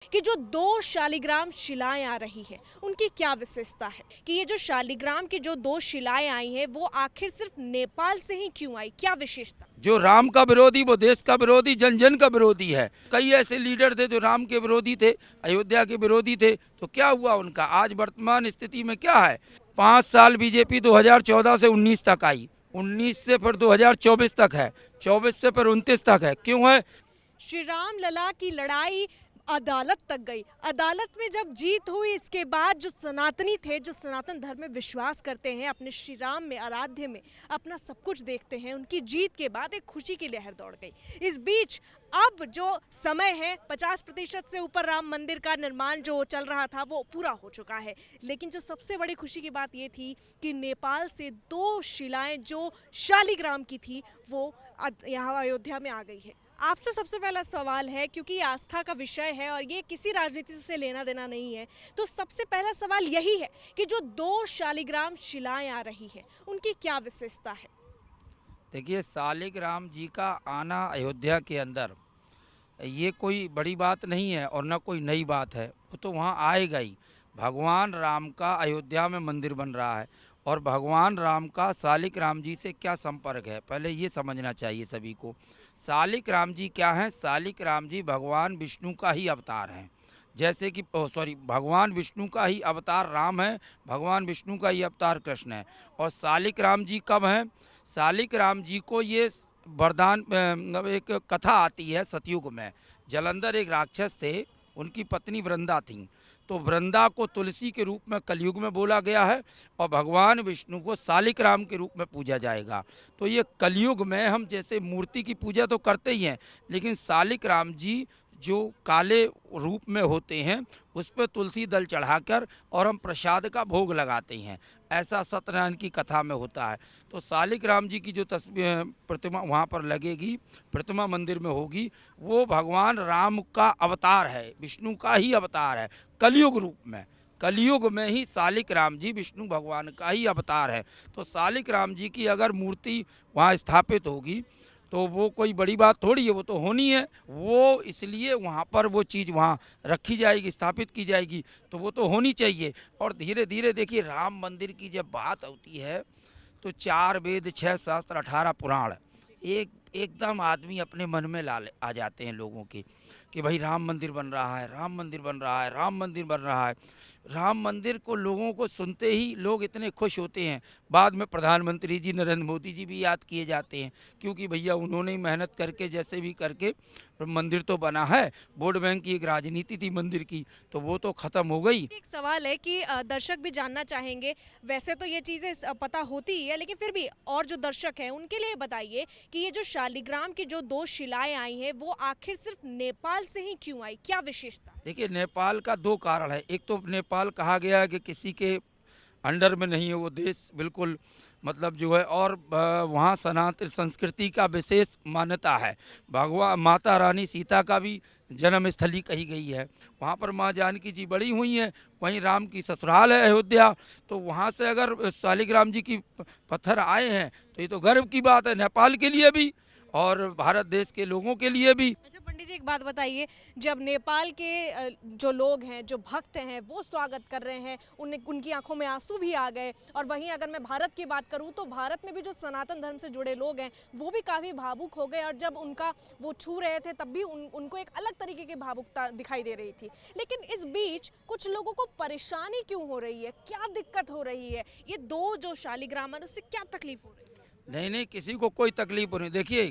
कि जो दो शालिग्राम शिलाएं आ रही है उनकी क्या विशेषता है, कि ये जो शालिग्राम की जो दो शिलाएं आई हैं वो आखिर सिर्फ नेपाल से ही क्यों आई, क्या विशेषता। जो राम का विरोधी वो देश का विरोधी जन जन का विरोधी है। कई ऐसे लीडर थे जो राम के विरोधी थे, अयोध्या के विरोधी थे, तो क्या हुआ उनका? आज वर्तमान स्थिति में क्या है? 5 साल बीजेपी 2014 से 19 तक आई, 19 से फिर 2024 तक है, 24 से फिर 29 तक है। क्यों है? श्री राम लला की लड़ाई अदालत तक गई। अदालत में जब जीत हुई, इसके बाद जो सनातनी थे, जो सनातन धर्म में विश्वास करते हैं, अपने श्री राम में, आराध्य में अपना सब कुछ देखते हैं, उनकी जीत के बाद एक खुशी की लहर दौड़ गई। इस बीच अब जो समय है, 50% से ऊपर राम मंदिर का निर्माण जो चल रहा था वो पूरा हो चुका है। लेकिन जो सबसे बड़ी खुशी की बात ये थी कि नेपाल से दो शिलाएं जो शालिग्राम की थी वो यहाँ अयोध्या में आ गई है। आपसे सबसे पहला सवाल है, क्योंकि ये आस्था का विषय है और ये किसी राजनीति से लेना देना नहीं है, तो सबसे पहला सवाल यही है कि जो दो शालिग्राम शिलाएं आ रही है उनकी क्या विशेषता है। देखिए, शालिग्राम जी का आना अयोध्या के अंदर ये कोई बड़ी बात नहीं है और न कोई नई बात है। वो तो वहाँ आएगा ही। भगवान राम का अयोध्या में मंदिर बन रहा है और भगवान राम का शालिग्राम जी से क्या संपर्क है, पहले ये समझना चाहिए सभी को। शालिग्राम जी क्या हैं? शालिग्राम जी भगवान विष्णु का ही अवतार हैं। जैसे कि भगवान विष्णु का ही अवतार राम है, भगवान विष्णु का ही अवतार कृष्ण है। और शालिग्राम जी कब हैं? शालिग्राम जी को ये वरदान, एक कथा आती है सतयुग में। जलंधर एक राक्षस थे, उनकी पत्नी वृंदा थी, तो वृंदा को तुलसी के रूप में कलयुग में बोला गया है और भगवान विष्णु को शालिग्राम के रूप में पूजा जाएगा। तो ये कलयुग में हम जैसे मूर्ति की पूजा तो करते ही हैं, लेकिन शालिग्राम जी जो काले रूप में होते हैं उस पर तुलसी दल चढ़ाकर और हम प्रसाद का भोग लगाते हैं, ऐसा सत्यनारायण की कथा में होता है। तो शालिग्राम जी की जो तस्वीर प्रतिमा वहाँ पर लगेगी, प्रतिमा मंदिर में होगी, वो भगवान राम का अवतार है, विष्णु का ही अवतार है कलयुग रूप में। कलयुग में ही शालिग्राम जी विष्णु भगवान का ही अवतार है। तो शालिग्राम जी की अगर मूर्ति वहाँ स्थापित होगी तो वो कोई बड़ी बात थोड़ी है, वो तो होनी है। वो इसलिए वहाँ पर वो चीज़ वहाँ रखी जाएगी, स्थापित की जाएगी, तो वो तो होनी चाहिए। और धीरे धीरे देखिए, राम मंदिर की जब बात होती है तो 4 वेद, 6 शास्त्र, 18 पुराण एकदम आदमी अपने मन में आ जाते हैं लोगों के, कि भाई राम मंदिर बन रहा है, राम मंदिर बन रहा है, राम मंदिर बन रहा है। राम मंदिर को लोगों को सुनते ही लोग इतने खुश होते हैं। बाद में प्रधानमंत्री जी नरेंद्र मोदी जी भी याद किए जाते हैं, क्योंकि भैया उन्होंने ही मेहनत करके जैसे भी करके मंदिर तो बना है। वोट बैंक की एक राजनीति थी मंदिर की, तो वो तो ख़त्म हो गई। एक सवाल है कि दर्शक भी जानना चाहेंगे, वैसे तो ये चीज़ें पता होती ही है, लेकिन फिर भी और जो दर्शक हैं उनके लिए बताइए कि ये जो शालिग्राम की जो दो शिलाएं आई हैं वो आखिर सिर्फ नेपाल से ही क्यों आई, क्या विशेषता। देखिए, नेपाल का 2 कारण है। एक तो नेपाल कहा गया है कि किसी के अंडर में नहीं है वो देश, बिल्कुल मतलब जो है, और वहाँ सनातन संस्कृति का विशेष मान्यता है। भगवान माता रानी सीता का भी जन्म स्थली कही गई है। वहाँ पर माँ जानकी जी बड़ी हुई हैं, वहीं राम की ससुराल है अयोध्या। तो वहाँ से अगर शालिग्राम जी की पत्थर आए हैं तो ये तो गर्व की बात है, नेपाल के लिए भी और भारत देश के लोगों के लिए भी। अच्छा पंडित जी, एक बात बताइए, जब नेपाल के जो लोग हैं, जो भक्त हैं, वो स्वागत कर रहे हैं, उनकी आंखों में आंसू भी आ गए, और वहीं अगर मैं भारत की बात करूं तो भारत में भी जो सनातन धर्म से जुड़े लोग हैं वो भी काफ़ी भावुक हो गए, और जब उनका वो छू रहे थे तब भी उनको एक अलग तरीके की भावुकता दिखाई दे रही थी। लेकिन इस बीच कुछ लोगों को परेशानी क्यों हो रही है, क्या दिक्कत हो रही है, ये दो जो शालिग्राम है उससे क्या तकलीफ हो रही है। नहीं नहीं, किसी को कोई तकलीफ नहीं। देखिए,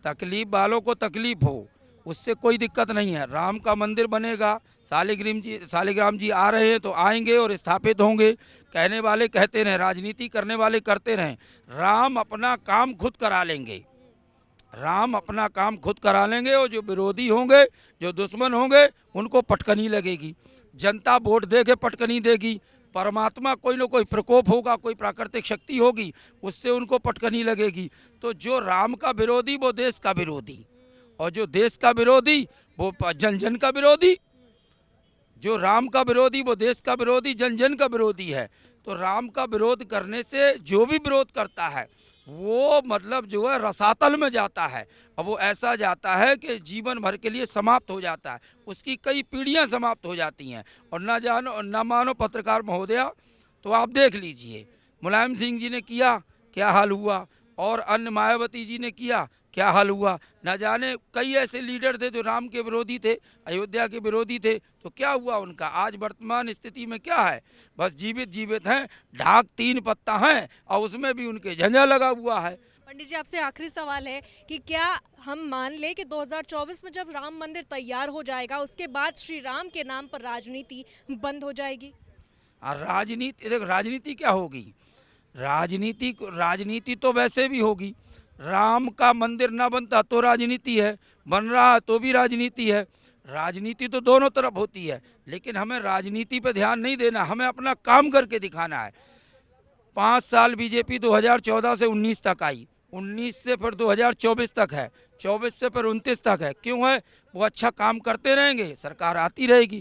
तकलीफ वालों को तकलीफ हो, उससे कोई दिक्कत नहीं है। राम का मंदिर बनेगा, शालिग्राम जी आ रहे हैं तो आएंगे और स्थापित होंगे। कहने वाले कहते रहें, राजनीति करने वाले करते रहें, राम अपना काम खुद करा लेंगे। राम अपना काम खुद करा लेंगे और जो विरोधी होंगे, जो दुश्मन होंगे, उनको पटकनी लगेगी। जनता वोट दे के पटकनी देगी। परमात्मा कोई ना कोई प्रकोप होगा, कोई प्राकृतिक शक्ति होगी, उससे उनको पटकनी लगेगी। तो जो राम का विरोधी वो देश का विरोधी, और जो देश का विरोधी वो जन जन का विरोधी। जो राम का विरोधी वो देश का विरोधी, जन जन का विरोधी है। तो राम का विरोध करने से जो भी विरोध करता है वो मतलब जो है रसातल में जाता है। अब वो ऐसा जाता है कि जीवन भर के लिए समाप्त हो जाता है, उसकी कई पीढ़ियां समाप्त हो जाती हैं। और ना मानो पत्रकार महोदया, तो आप देख लीजिए मुलायम सिंह जी ने किया, क्या हाल हुआ, और अन्य मायावती जी ने किया, क्या हाल हुआ। न जाने कई ऐसे लीडर थे जो राम के विरोधी थे, अयोध्या के विरोधी थे, तो क्या हुआ उनका। आज वर्तमान स्थिति में क्या है, बस जीवित जीवित हैं, ढाक 3 पत्ता हैं और उसमें भी उनके झंझा लगा हुआ है। पंडित जी, आपसे आखिरी सवाल है कि क्या हम मान लें कि 2024 में जब राम मंदिर तैयार हो जाएगा उसके बाद श्री राम के नाम पर राजनीति बंद हो जाएगी? और राजनीति, देखो राजनीति क्या होगी, राजनीति तो वैसे भी होगी। राम का मंदिर ना बनता तो राजनीति है, बन रहा तो भी राजनीति है। राजनीति तो दोनों तरफ होती है, लेकिन हमें राजनीति पे ध्यान नहीं देना, हमें अपना काम करके दिखाना है। 5 साल बीजेपी 2014 से 19 तक आई, 19 से फिर 2024 तक है, 24 से फिर 29 तक है। क्यों है? वो अच्छा काम करते रहेंगे, सरकार आती रहेगी।